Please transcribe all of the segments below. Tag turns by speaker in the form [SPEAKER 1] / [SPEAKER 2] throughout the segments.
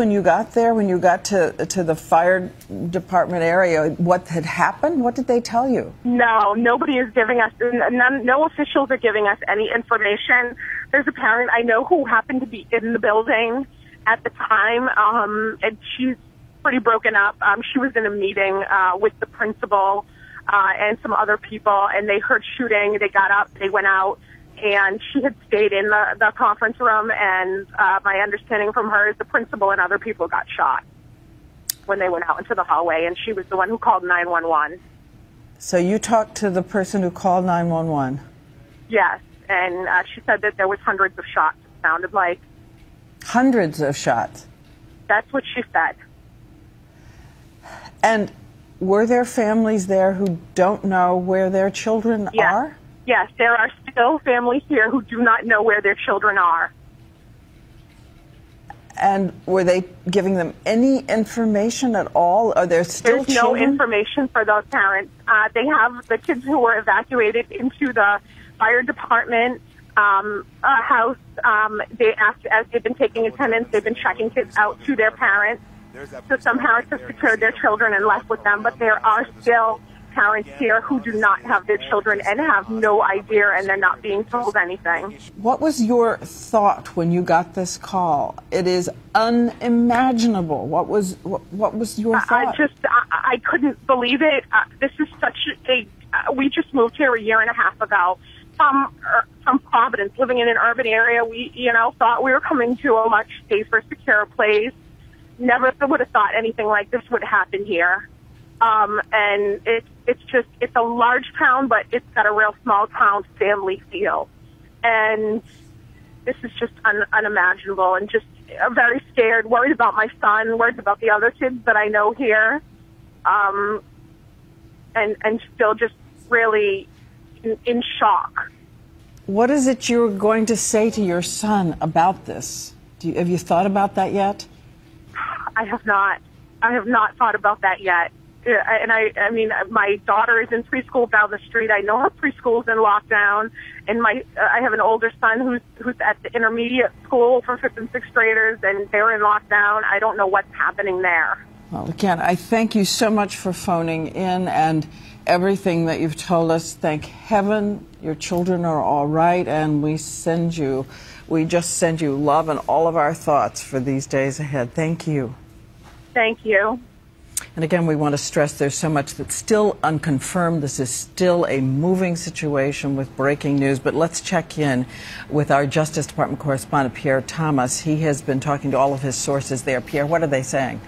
[SPEAKER 1] when you got there, when you got to the fire department area, what had happened? What did they tell you?
[SPEAKER 2] No, nobody is giving us, no officials are giving us any information. There's a parent I know who happened to be in the building at the time, and she's pretty broken up. She was in a meeting with the principal and some other people, and they heard shooting. They got up, they went out, and she had stayed in the conference room, and my understanding from her is the principal and other people got shot when they went out into the hallway, and she was the one who called 911.
[SPEAKER 1] So you talked to the person who called 911?
[SPEAKER 2] Yes, and she said that there was hundreds of shots, it sounded like.
[SPEAKER 1] Hundreds of shots? That's
[SPEAKER 2] what she said.
[SPEAKER 1] And were there families there who don't know where their children are?
[SPEAKER 2] Yes, there are still families here who do not know where their children are.
[SPEAKER 1] And were they giving them any information at all? Are there still
[SPEAKER 2] There's
[SPEAKER 1] children?
[SPEAKER 2] No information for those parents. They have the kids who were evacuated into the fire department house. They asked, as they've been taking attendance, they've been checking kids out to their parents. So some parents have secured their children and left with them, but there are still parents here who do not have their children and have no idea, and they're not being told anything.
[SPEAKER 1] What was your thought when you got this call? It is unimaginable. What was your thought?
[SPEAKER 2] I couldn't believe it. This is such a. We just moved here a year and a half ago from Providence, living in an urban area. We, thought we were coming to a much safer, secure place. Never would have thought anything like this would happen here. And it's a large town, but it's got a real small town family feel. And this is just unimaginable, and just very scared, worried about my son, worried about the other kids that I know here. And still just really in shock.
[SPEAKER 1] What is it you're going to say to your son about this? Have you thought about that yet?
[SPEAKER 2] I have not. I have not thought about that yet. And I mean, my daughter is in preschool down the street. I know her preschool's in lockdown, and I have an older son who's at the intermediate school for 5th and 6th graders, and they're in lockdown. I don't know what's happening there.
[SPEAKER 1] Well, again, I thank you so much for phoning in and everything that you've told us. Thank heaven your children are all right, and we just send you love and all of our thoughts for these days ahead. Thank you.
[SPEAKER 2] Thank you.
[SPEAKER 1] And again, we want to stress there's so much that's still unconfirmed. This is still a moving situation with breaking news. But let's check in with our Justice Department correspondent, Pierre Thomas. He has been talking to all of his sources there. Pierre, what are they saying?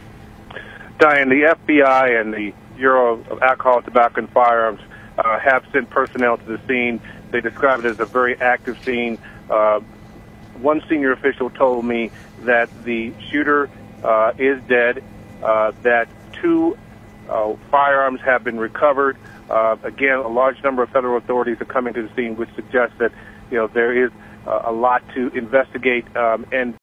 [SPEAKER 3] Diane, the FBI and the Bureau of Alcohol, Tobacco, and Firearms have sent personnel to the scene. They describe it as a very active scene. One senior official told me that the shooter is dead, that 2 firearms have been recovered. Again, a large number of federal authorities are coming to the scene, which suggests that there is a lot to investigate. And